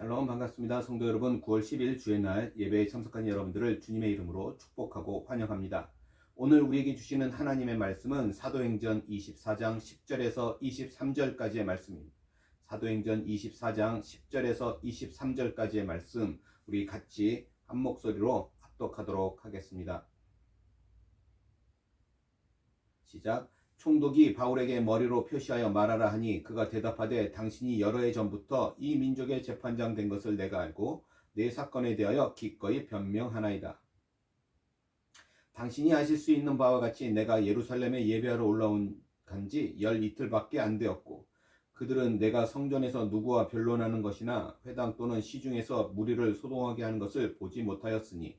샬롬 반갑습니다. 성도 여러분, 9월 10일 주의 날 예배에 참석한 여러분들을 주님의 이름으로 축복하고 환영합니다. 오늘 우리에게 주시는 하나님의 말씀은 사도행전 24장 10절에서 23절까지의 말씀입니다. 사도행전 24장 10절에서 23절까지의 말씀, 우리 같이 한 목소리로 합독하도록 하겠습니다. 시작. 총독이 바울에게 머리로 표시하여 말하라 하니 그가 대답하되 당신이 여러 해 전부터 이 민족의 재판장 된 것을 내가 알고 내 사건에 대하여 기꺼이 변명하나이다. 당신이 아실 수 있는 바와 같이 내가 예루살렘에 예배하러 올라온 간지 열 이틀밖에 안 되었고 그들은 내가 성전에서 누구와 변론하는 것이나 회당 또는 시중에서 무리를 소동하게 하는 것을 보지 못하였으니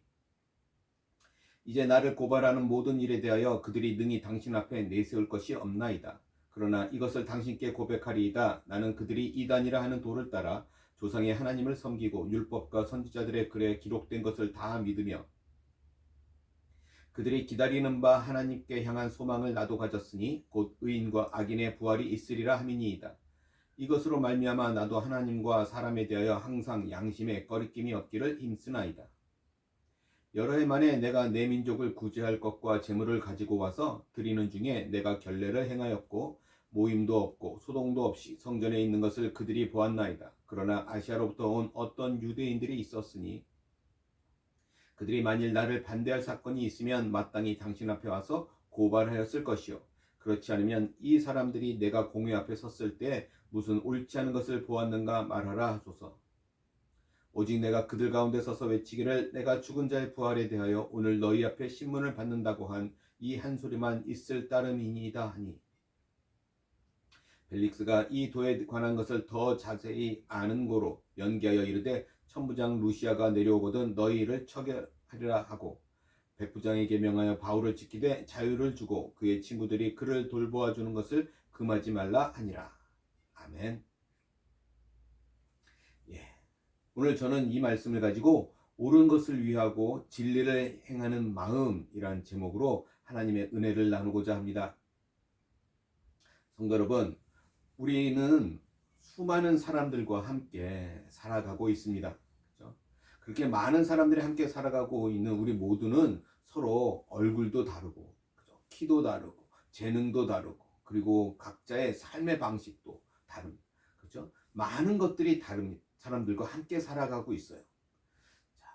이제 나를 고발하는 모든 일에 대하여 그들이 능히 당신 앞에 내세울 것이 없나이다. 그러나 이것을 당신께 고백하리이다. 나는 그들이 이단이라 하는 도를 따라 조상의 하나님을 섬기고 율법과 선지자들의 글에 기록된 것을 다 믿으며 그들이 기다리는 바 하나님께 향한 소망을 나도 가졌으니 곧 의인과 악인의 부활이 있으리라 함이니이다. 이것으로 말미암아 나도 하나님과 사람에 대하여 항상 양심에 꺼리낌이 없기를 힘쓰나이다. 여러 해 만에 내가 내 민족을 구제할 것과 재물을 가지고 와서 드리는 중에 내가 결례를 행하였고 모임도 없고 소동도 없이 성전에 있는 것을 그들이 보았나이다. 그러나 아시아로부터 온 어떤 유대인들이 있었으니 그들이 만일 나를 반대할 사건이 있으면 마땅히 당신 앞에 와서 고발하였을 것이요. 그렇지 않으면 이 사람들이 내가 공회 앞에 섰을 때 무슨 옳지 않은 것을 보았는가 말하라 하소서. 오직 내가 그들 가운데 서서 외치기를 내가 죽은 자의 부활에 대하여 오늘 너희 앞에 신문을 받는다고 한 이 한 소리만 있을 따름이니이다 하니 벨릭스가 이 도에 관한 것을 더 자세히 아는 고로 연기하여 이르되 천부장 루시아가 내려오거든 너희를 처결하리라 하고 백부장에게 명하여 바울을 지키되 자유를 주고 그의 친구들이 그를 돌보아 주는 것을 금하지 말라 하니라. 아멘. 오늘 저는 이 말씀을 가지고 옳은 것을 위하고 진리를 행하는 마음이란 제목으로 하나님의 은혜를 나누고자 합니다. 성도 여러분, 우리는 수많은 사람들과 함께 살아가고 있습니다. 그렇죠? 그렇게 많은 사람들이 함께 살아가고 있는 우리 모두는 서로 얼굴도 다르고, 그렇죠? 키도 다르고, 재능도 다르고, 그리고 각자의 삶의 방식도 다릅니다. 그렇죠? 많은 것들이 다릅니다. 사람들과 함께 살아가고 있어요. 자,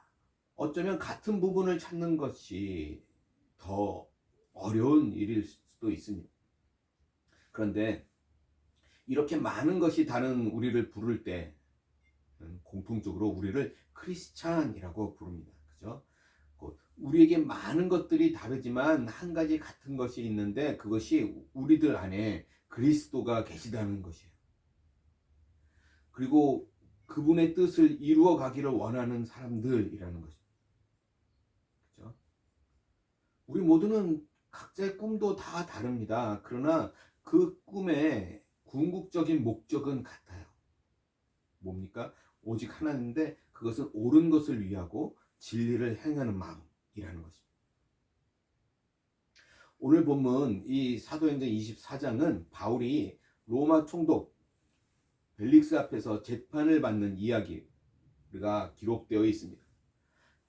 어쩌면 같은 부분을 찾는 것이 더 어려운 일일 수도 있습니다. 그런데 이렇게 많은 것이 다른 우리를 부를 때 공통적으로 우리를 크리스찬이라고 부릅니다. 그죠? 우리에게 많은 것들이 다르지만 한 가지 같은 것이 있는데 그것이 우리들 안에 그리스도가 계시다는 것이에요. 그리고 그분의 뜻을 이루어 가기를 원하는 사람들이라는 것입니다. 그렇죠? 우리 모두는 각자의 꿈도 다 다릅니다. 그러나 그 꿈의 궁극적인 목적은 같아요. 뭡니까? 오직 하나인데 그것은 옳은 것을 위하고 진리를 행하는 마음이라는 것입니다. 오늘 본문 이 사도행전 24장은 바울이 로마 총독 벨릭스 앞에서 재판을 받는 이야기가 기록되어 있습니다.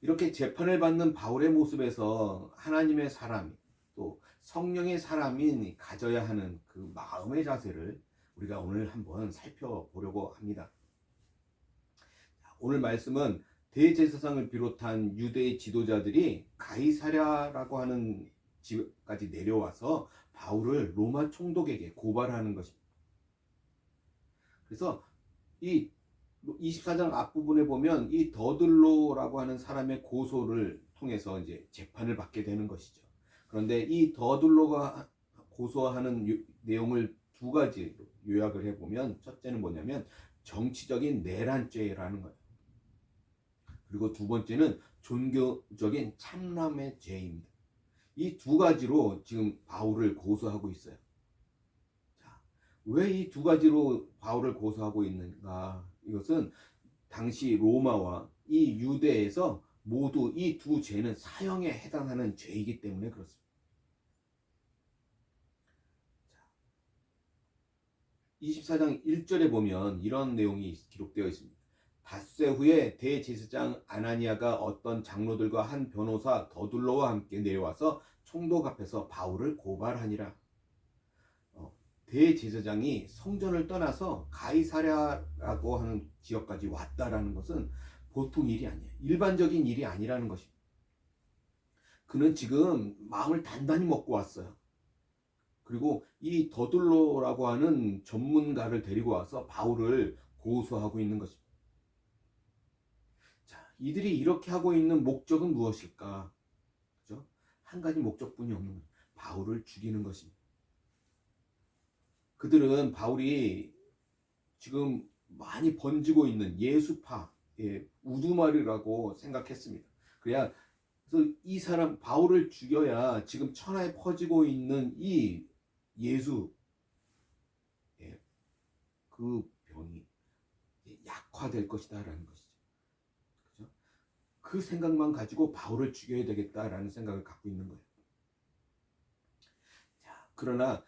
이렇게 재판을 받는 바울의 모습에서 하나님의 사람, 또 성령의 사람인 가져야 하는 그 마음의 자세를 우리가 오늘 한번 살펴보려고 합니다. 오늘 말씀은 대제사장을 비롯한 유대의 지도자들이 가이사랴라고 하는 집까지 내려와서 바울을 로마 총독에게 고발하는 것입니다. 그래서 이 24장 앞부분에 보면 이 더들로라고 하는 사람의 고소를 통해서 이제 재판을 받게 되는 것이죠. 그런데 이 더들로가 고소하는 내용을 두 가지로 요약을 해보면 첫째는 뭐냐면 정치적인 내란죄라는 거예요. 그리고 두 번째는 종교적인 참람의 죄입니다. 이 두 가지로 지금 바울을 고소하고 있어요. 왜 이 두 가지로 바울을 고소하고 있는가? 이것은 당시 로마와 이 유대에서 모두 이 두 죄는 사형에 해당하는 죄이기 때문에 그렇습니다. 24장 1절에 보면 이런 내용이 기록되어 있습니다. 닷새 후에 대제사장 아나니아가 어떤 장로들과 한 변호사 더둘로와 함께 내려와서 총독 앞에서 바울을 고발하니라. 대제사장이 성전을 떠나서 가이사랴라고 하는 지역까지 왔다라는 것은 보통 일이 아니에요. 일반적인 일이 아니라는 것입니다. 그는 지금 마음을 단단히 먹고 왔어요. 그리고 이 더둘로라고 하는 전문가를 데리고 와서 바울을 고소하고 있는 것입니다. 자, 이들이 이렇게 하고 있는 목적은 무엇일까? 그죠? 한 가지 목적뿐이 없는 거예요. 바울을 죽이는 것입니다. 그들은 바울이 지금 많이 번지고 있는 예수파의 우두머리라고 생각했습니다. 그래서 이 사람 바울을 죽여야 지금 천하에 퍼지고 있는 이 예수 그 병이 약화될 것이다라는 것이죠. 그죠? 그 생각만 가지고 바울을 죽여야 되겠다라는 생각을 갖고 있는 거예요. 자, 그러나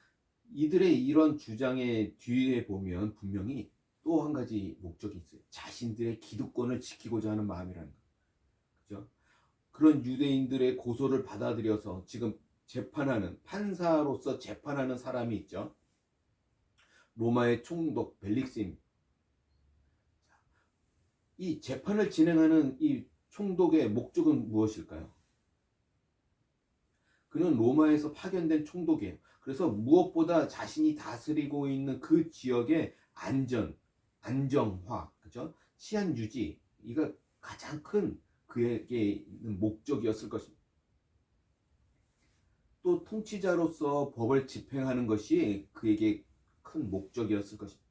이들의 이런 주장의 뒤에 보면 분명히 또 한 가지 목적이 있어요. 자신들의 기득권을 지키고자 하는 마음이라는 거. 그죠? 그런 유대인들의 고소를 받아들여서 지금 재판하는 판사로서 재판하는 사람이 있죠. 로마의 총독 벨릭스입니다. 이 재판을 진행하는 이 총독의 목적은 무엇일까요? 그는 로마에서 파견된 총독이에요. 그래서 무엇보다 자신이 다스리고 있는 그 지역의 안정화, 그죠? 치안 유지, 이가 가장 큰 그에게 있는 목적이었을 것입니다. 또 통치자로서 법을 집행하는 것이 그에게 큰 목적이었을 것입니다.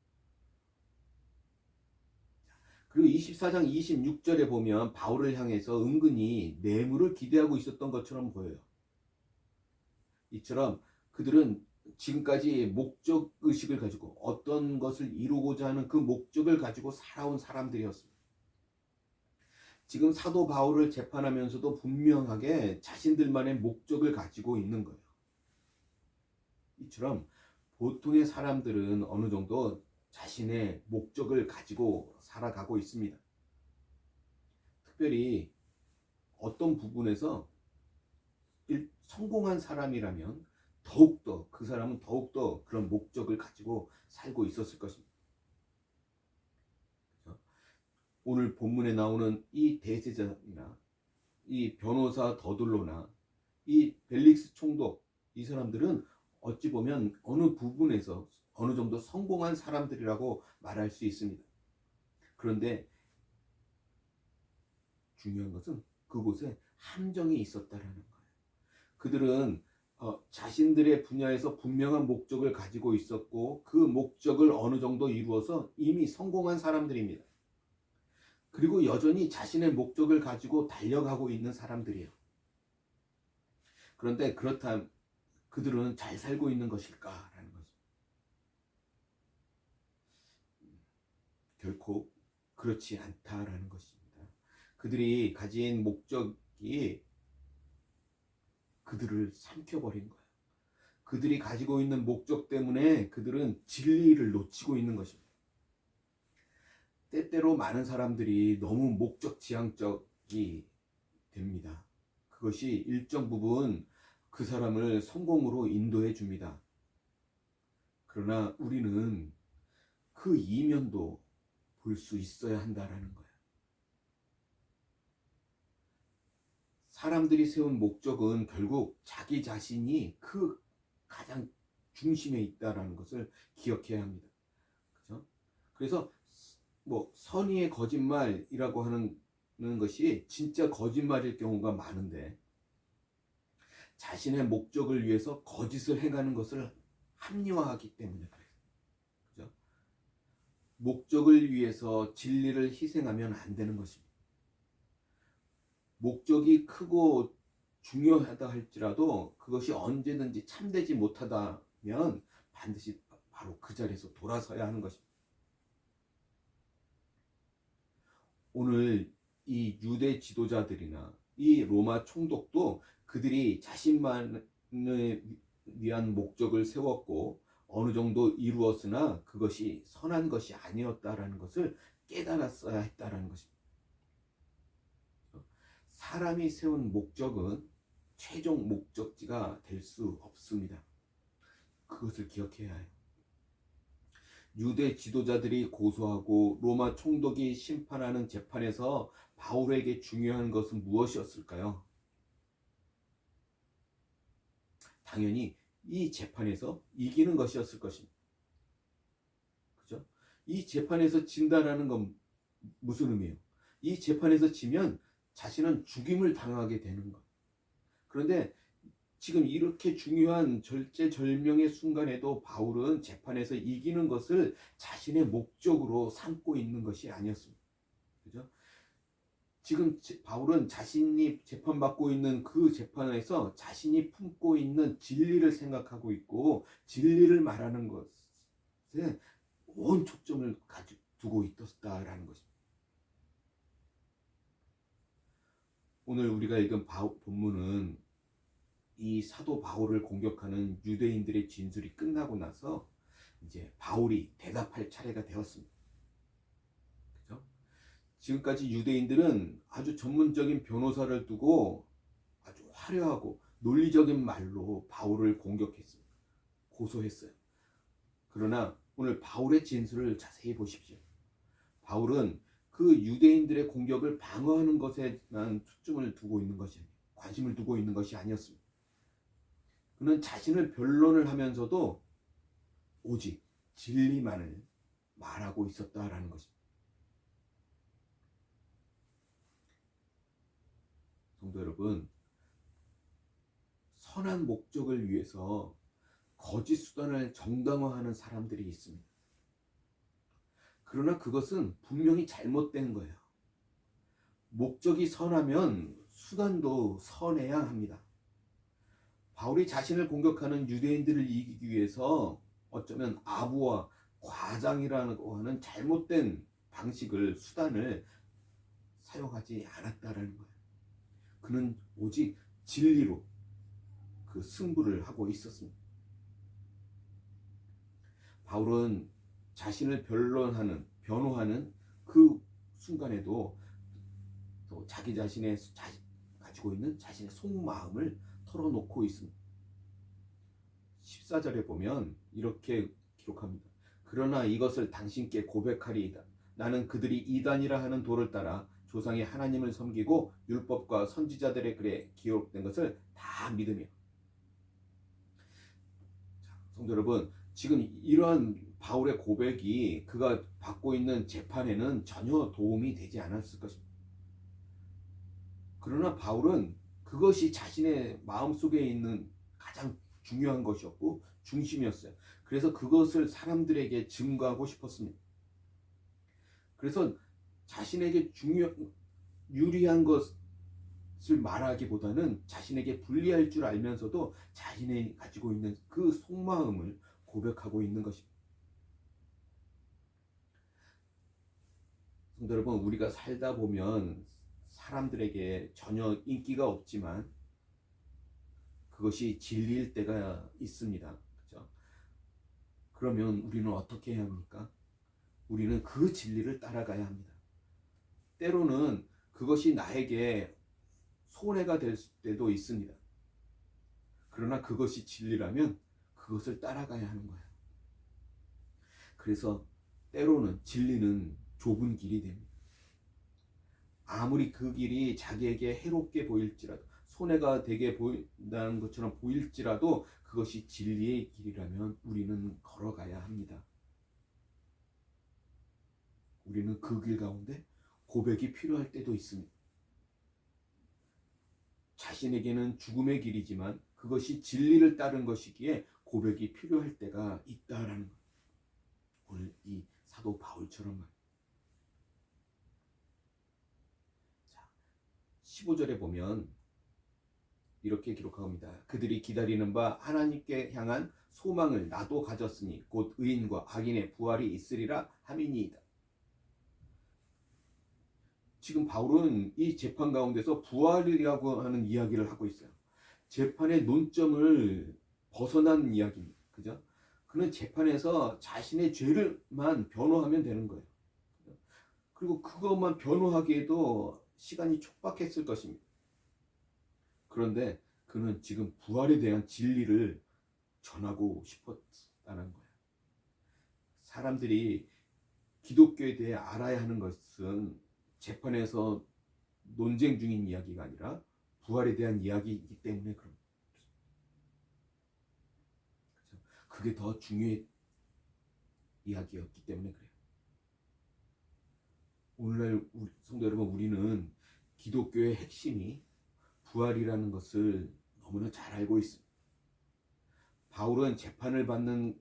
그리고 24장 26절에 보면 바울을 향해서 은근히 뇌물을 기대하고 있었던 것처럼 보여요. 이처럼 그들은 지금까지 목적 의식을 가지고 어떤 것을 이루고자 하는 그 목적을 가지고 살아온 사람들이었습니다. 지금 사도 바울을 재판하면서도 분명하게 자신들만의 목적을 가지고 있는 거예요. 이처럼 보통의 사람들은 어느 정도 자신의 목적을 가지고 살아가고 있습니다. 특별히 어떤 부분에서 성공한 사람이라면 더욱더 그 사람은 더욱더 그런 목적을 가지고 살고 있었을 것입니다. 오늘 본문에 나오는 이 대제사장이나 이 변호사 더둘로나 이 벨릭스 총독, 이 사람들은 어찌 보면 어느 부분에서 어느 정도 성공한 사람들이라고 말할 수 있습니다. 그런데 중요한 것은 그곳에 함정이 있었다라는 거예요. 그들은 자신들의 분야에서 분명한 목적을 가지고 있었고 그 목적을 어느 정도 이루어서 이미 성공한 사람들입니다. 그리고 여전히 자신의 목적을 가지고 달려가고 있는 사람들이에요. 그런데 그렇다면 그들은 잘 살고 있는 것일까라는 거죠. 결코 그렇지 않다라는 것입니다. 그들이 가진 목적이 그들을 삼켜버린 거예요. 그들이 가지고 있는 목적 때문에 그들은 진리를 놓치고 있는 것입니다. 때때로 많은 사람들이 너무 목적 지향적이 됩니다. 그것이 일정 부분 그 사람을 성공으로 인도해 줍니다. 그러나 우리는 그 이면도 볼 수 있어야 한다라는 거예요. 사람들이 세운 목적은 결국 자기 자신이 그 가장 중심에 있다라는 것을 기억해야 합니다. 그렇죠? 그래서 선의의 거짓말이라고 하는 것이 진짜 거짓말일 경우가 많은데 자신의 목적을 위해서 거짓을 행하는 것을 합리화하기 때문에 그래요. 그죠? 목적을 위해서 진리를 희생하면 안 되는 것입니다. 목적이 크고 중요하다 할지라도 그것이 언제든지 참되지 못하다면 반드시 바로 그 자리에서 돌아서야 하는 것입니다. 오늘 이 유대 지도자들이나 이 로마 총독도 그들이 자신만을 위한 목적을 세웠고 어느 정도 이루었으나 그것이 선한 것이 아니었다라는 것을 깨달았어야 했다라는 것입니다. 사람이 세운 목적은 최종 목적지가 될 수 없습니다. 그것을 기억해야 해요. 유대 지도자들이 고소하고 로마 총독이 심판하는 재판에서 바울에게 중요한 것은 무엇이었을까요? 당연히 이 재판에서 이기는 것이었을 것입니다. 그죠? 이 재판에서 진다라는 건 무슨 의미예요? 이 재판에서 지면 자신은 죽임을 당하게 되는 것. 그런데 지금 이렇게 중요한 절제절명의 순간에도 바울은 재판에서 이기는 것을 자신의 목적으로 삼고 있는 것이 아니었습니다. 그죠? 지금 바울은 자신이 재판받고 있는 그 재판에서 자신이 품고 있는 진리를 생각하고 있고 진리를 말하는 것에 온 초점을 두고 있었다라는 것입니다. 오늘 우리가 읽은 본문은 이 사도 바울을 공격하는 유대인들의 진술이 끝나고 나서 이제 바울이 대답할 차례가 되었습니다. 그죠? 지금까지 유대인들은 아주 전문적인 변호사를 두고 아주 화려하고 논리적인 말로 바울을 공격했습니다. 고소했어요. 그러나 오늘 바울의 진술을 자세히 보십시오. 바울은 그 유대인들의 공격을 방어하는 것에만 초점을 두고 있는 것이 아니에요. 관심을 두고 있는 것이 아니었습니다. 그는 자신을 변론을 하면서도 오직 진리만을 말하고 있었다라는 것입니다. 성도 여러분, 선한 목적을 위해서 거짓 수단을 정당화하는 사람들이 있습니다. 그러나 그것은 분명히 잘못된 거예요. 목적이 선하면 수단도 선해야 합니다. 바울이 자신을 공격하는 유대인들을 이기기 위해서 어쩌면 아부와 과장이라고 하는 잘못된 방식을, 수단을 사용하지 않았다라는 거예요. 그는 오직 진리로 그 승부를 하고 있었습니다. 바울은 자신을 변호하는 그 순간에도 또 자기 자신의 가지고 있는 자신의 속마음을 털어놓고 있습니다. 14절에 보면 이렇게 기록합니다. 그러나 이것을 당신께 고백하리이다. 나는 그들이 이단이라 하는 도를 따라 조상의 하나님을 섬기고 율법과 선지자들의 글에 기록된 것을 다 믿으며. 성도 여러분, 지금 이러한 바울의 고백이 그가 받고 있는 재판에는 전혀 도움이 되지 않았을 것입니다. 그러나 바울은 그것이 자신의 마음속에 있는 가장 중요한 것이었고 중심이었어요. 그래서 그것을 사람들에게 증거하고 싶었습니다. 그래서 자신에게 유리한 것을 말하기보다는 자신에게 불리할 줄 알면서도 자신이 가지고 있는 그 속마음을 고백하고 있는 것입니다. 성도 여러분, 우리가 살다 보면 사람들에게 전혀 인기가 없지만 그것이 진리일 때가 있습니다. 그렇죠? 그러면 우리는 어떻게 해야 합니까? 우리는 그 진리를 따라가야 합니다. 때로는 그것이 나에게 손해가 될 때도 있습니다. 그러나 그것이 진리라면 그것을 따라가야 하는 거예요. 그래서 때로는 진리는 좁은 길이 됩니다. 아무리 그 길이 자기에게 해롭게 보일지라도, 손해가 되게 보인다는 것처럼 보일지라도 그것이 진리의 길이라면 우리는 걸어가야 합니다. 우리는 그 길 가운데 고백이 필요할 때도 있습니다. 자신에게는 죽음의 길이지만 그것이 진리를 따른 것이기에 고백이 필요할 때가 있다라는 것. 오늘 이 사도 바울처럼 말입니다. 15절에 보면 이렇게 기록합니다. 그들이 기다리는 바 하나님께 향한 소망을 나도 가졌으니 곧 의인과 악인의 부활이 있으리라 함이니이다. 지금 바울은 이 재판 가운데서 부활이라고 하는 이야기를 하고 있어요. 재판의 논점을 벗어난 이야기입니다. 그죠? 그는 재판에서 자신의 죄를만 변호하면 되는 거예요. 그리고 그것만 변호하기에도 시간이 촉박했을 것입니다. 그런데 그는 지금 부활에 대한 진리를 전하고 싶었다는 거예요. 사람들이 기독교에 대해 알아야 하는 것은 재판에서 논쟁 중인 이야기가 아니라 부활에 대한 이야기이기 때문에 그런 거죠. 그게 더 중요한 이야기였기 때문에 그래요. 오늘날 성도 여러분, 우리는 기독교의 핵심이 부활이라는 것을 너무나 잘 알고 있습니다. 바울은 재판을 받는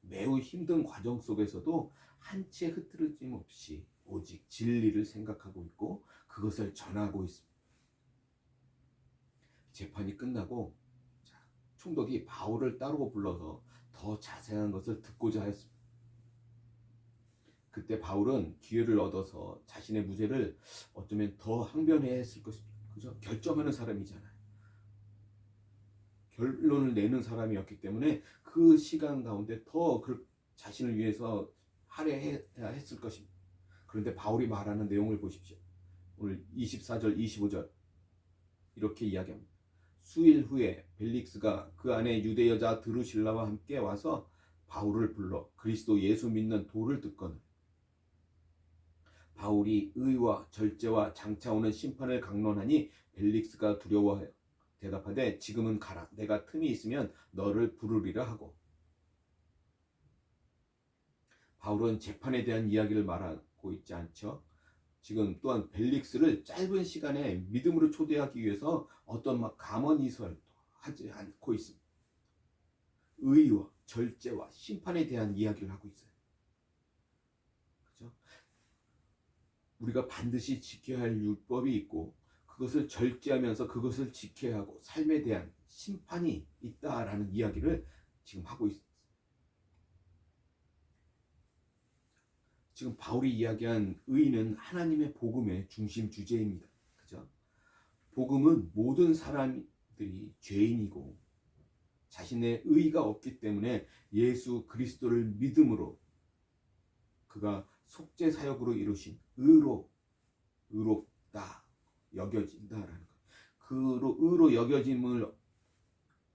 매우 힘든 과정 속에서도 한 채 흐트러짐 없이 오직 진리를 생각하고 있고 그것을 전하고 있습니다. 재판이 끝나고 총독이 바울을 따로 불러서 더 자세한 것을 듣고자 했습니다. 그때 바울은 기회를 얻어서 자신의 무죄를 어쩌면 더 항변해야 했을 것입니다. 그죠? 결정하는 사람이잖아요. 결론을 내는 사람이었기 때문에 그 시간 가운데 더 자신을 위해서 할애해야 했을 것입니다. 그런데 바울이 말하는 내용을 보십시오. 오늘 24절 25절 이렇게 이야기합니다. 수일 후에 벨릭스가 그 안에 유대 여자 드루실라와 함께 와서 바울을 불러 그리스도 예수 믿는 도를 듣거늘 바울이 의와 절제와 장차 오는 심판을 강론하니 벨릭스가 두려워하여 대답하되 지금은 가라. 내가 틈이 있으면 너를 부르리라 하고. 바울은 재판에 대한 이야기를 말하고 있지 않죠. 지금 또한 벨릭스를 짧은 시간에 믿음으로 초대하기 위해서 어떤 감언이설도 하지 않고 있습니다. 의와 절제와 심판에 대한 이야기를 하고 있어요. 그렇죠? 우리가 반드시 지켜야 할 율법이 있고 그것을 절제하면서 그것을 지켜야 하고 삶에 대한 심판이 있다라는 이야기를 지금 하고 있습니다. 지금 바울이 이야기한 의는 하나님의 복음의 중심 주제입니다. 그죠? 복음은 모든 사람들이 죄인이고 자신의 의가 없기 때문에 예수 그리스도를 믿음으로 그가 속죄 사역으로 이루신 의롭다 여겨진다라는 것. 의로 여겨짐을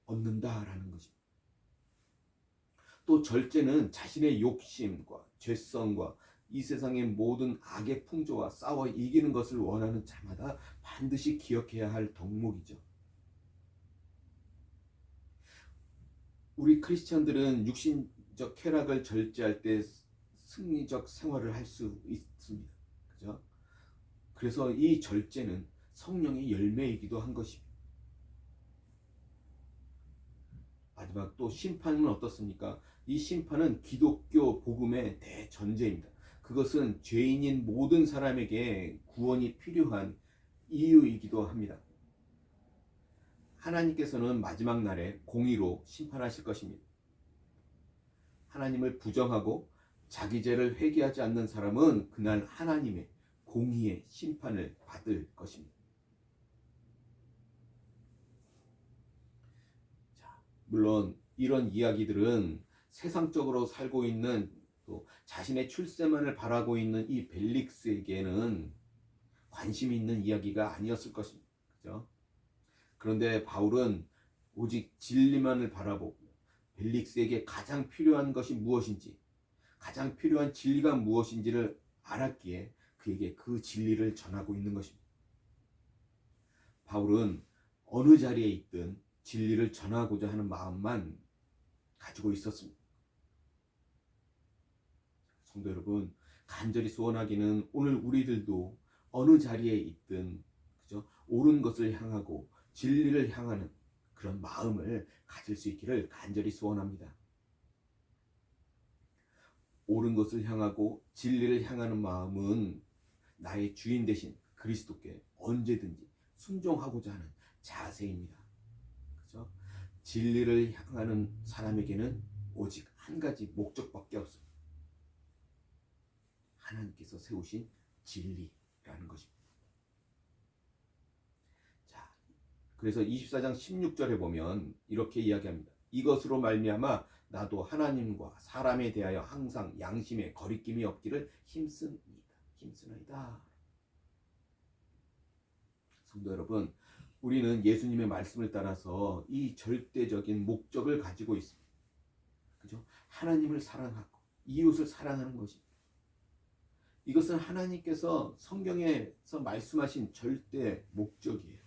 얻는다라는 것입니다. 또 절제는 자신의 욕심과 죄성과 이 세상의 모든 악의 풍조와 싸워 이기는 것을 원하는 자마다 반드시 기억해야 할 덕목이죠. 우리 크리스천들은 육신적 쾌락을 절제할 때 승리적 생활을 할 수 있습니다. 그죠? 그래서 이 절제는 성령의 열매이기도 한 것입니다. 마지막 또 심판은 어떻습니까? 이 심판은 기독교 복음의 대전제입니다. 그것은 죄인인 모든 사람에게 구원이 필요한 이유이기도 합니다. 하나님께서는 마지막 날에 공의로 심판하실 것입니다. 하나님을 부정하고 자기 죄를 회개하지 않는 사람은 그날 하나님의 공의의 심판을 받을 것입니다. 물론 이런 이야기들은 세상적으로 살고 있는 또 자신의 출세만을 바라고 있는 이 벨릭스에게는 관심이 있는 이야기가 아니었을 것입니다. 그죠? 그런데 바울은 오직 진리만을 바라보고 벨릭스에게 가장 필요한 것이 무엇인지, 가장 필요한 진리가 무엇인지를 알았기에 그에게 그 진리를 전하고 있는 것입니다. 바울은 어느 자리에 있든 진리를 전하고자 하는 마음만 가지고 있었습니다. 성도 여러분, 간절히 소원하기는 오늘 우리들도 어느 자리에 있든 그죠? 옳은 것을 향하고 진리를 향하는 그런 마음을 가질 수 있기를 간절히 소원합니다. 옳은 것을 향하고 진리를 향하는 마음은 나의 주인 되신 그리스도께 언제든지 순종하고자 하는 자세입니다. 그죠? 진리를 향하는 사람에게는 오직 한 가지 목적밖에 없습니다. 하나님께서 세우신 진리라는 것입니다. 자, 그래서 24장 16절에 보면 이렇게 이야기합니다. 이것으로 말미암아 나도 하나님과 사람에 대하여 항상 양심에 거리낌이 없기를 힘씁니다. 바뀜쓰나이다. 성도 여러분, 우리는 예수님의 말씀을 따라서 이 절대적인 목적을 가지고 있습니다. 그죠? 하나님을 사랑하고 이웃을 사랑하는 것입니다. 이것은 하나님께서 성경에서 말씀하신 절대 목적이에요.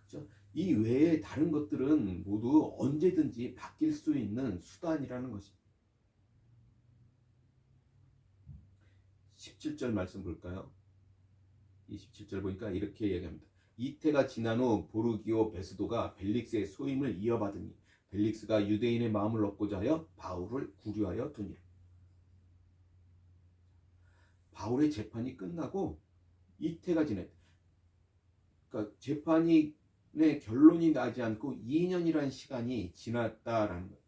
그죠? 이 외에 다른 것들은 모두 언제든지 바뀔 수 있는 수단이라는 것입니다. 17절 말씀 볼까요? 27절 보니까 이렇게 얘기합니다. 이태가 지난 후 보르기오 베스도가 벨릭스의 소임을 이어받으니 벨릭스가 유대인의 마음을 얻고자 하여 바울을 구류하여 두니라. 바울의 재판이 끝나고 이태가 지냈다. 그러니까 재판이 결론이 나지 않고 2년이라는 시간이 지났다라는 거예요.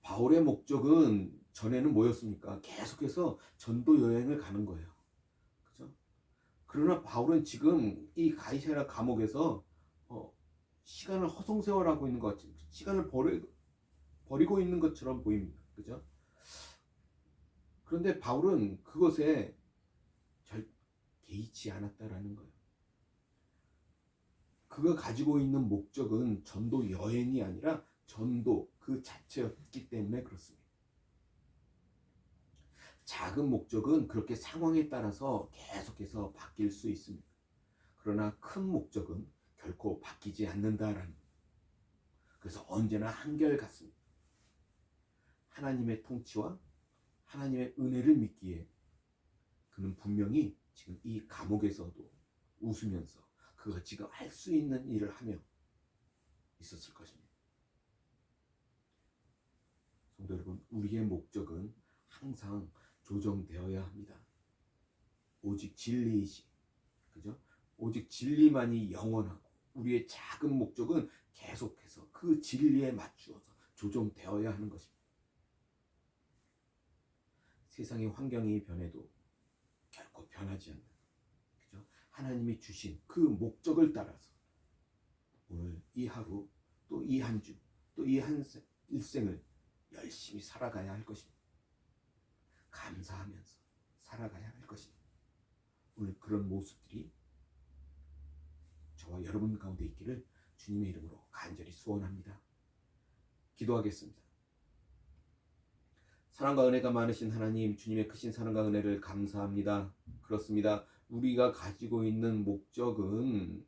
바울의 목적은 전에는 뭐였습니까? 계속해서 전도 여행을 가는 거예요. 그죠? 그러나 바울은 지금 이 가이사랴 감옥에서 시간을 허송세월하고 있는 것 같이, 시간을 버리고 있는 것처럼 보입니다. 그죠? 그런데 바울은 그것에 개의치 않았다라는 거예요. 그가 가지고 있는 목적은 전도 여행이 아니라 전도 그 자체였기 때문에 그렇습니다. 작은 목적은 그렇게 상황에 따라서 계속해서 바뀔 수 있습니다. 그러나 큰 목적은 결코 바뀌지 않는다라는 거예요. 그래서 언제나 한결같습니다. 하나님의 통치와 하나님의 은혜를 믿기에 그는 분명히 지금 이 감옥에서도 웃으면서 그가 지금 할 수 있는 일을 하며 있었을 것입니다. 성도 여러분, 우리의 목적은 항상 조정되어야 합니다. 오직 진리이시, 그죠? 오직 진리만이 영원하고 우리의 작은 목적은 계속해서 그 진리에 맞추어서 조정되어야 하는 것입니다. 세상의 환경이 변해도 결코 변하지 않는, 그죠? 하나님이 주신 그 목적을 따라서 오늘 이 하루, 또 이 한 주, 또 이 한 일생을 열심히 살아가야 할 것입니다. 감사하면서 살아가야 할 것입니다. 오늘 그런 모습들이 저와 여러분 가운데 있기를 주님의 이름으로 간절히 소원합니다. 기도하겠습니다. 사랑과 은혜가 많으신 하나님, 주님의 크신 사랑과 은혜를 감사합니다. 그렇습니다. 우리가 가지고 있는 목적은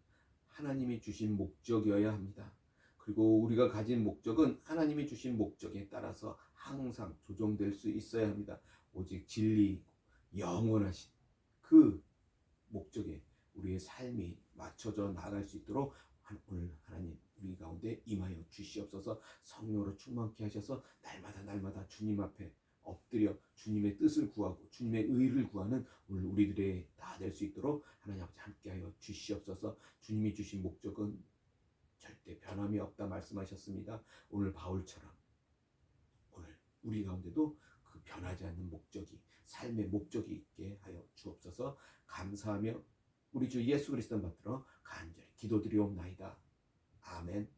하나님이 주신 목적이어야 합니다. 그리고 우리가 가진 목적은 하나님이 주신 목적에 따라서 항상 조정될 수 있어야 합니다. 오직 진리, 영원하신 그 목적에 우리의 삶이 맞춰져 나갈 수 있도록 오늘 하나님 우리 가운데 임하여 주시옵소서. 성령으로 충만케 하셔서 날마다 주님 앞에 엎드려 주님의 뜻을 구하고 주님의 의를 구하는 오늘 우리들의 다 될 수 있도록 하나님 아버지 함께하여 주시옵소서. 주님이 주신 목적은 절대 변함이 없다 말씀하셨습니다. 오늘 바울처럼 오늘 우리 가운데도 그 변하지 않는 목적이, 삶의 목적이 있게 하여 주옵소서. 감사하며 우리 주 예수 그리스도 받들어 간절히 기도드리옵나이다. 아멘.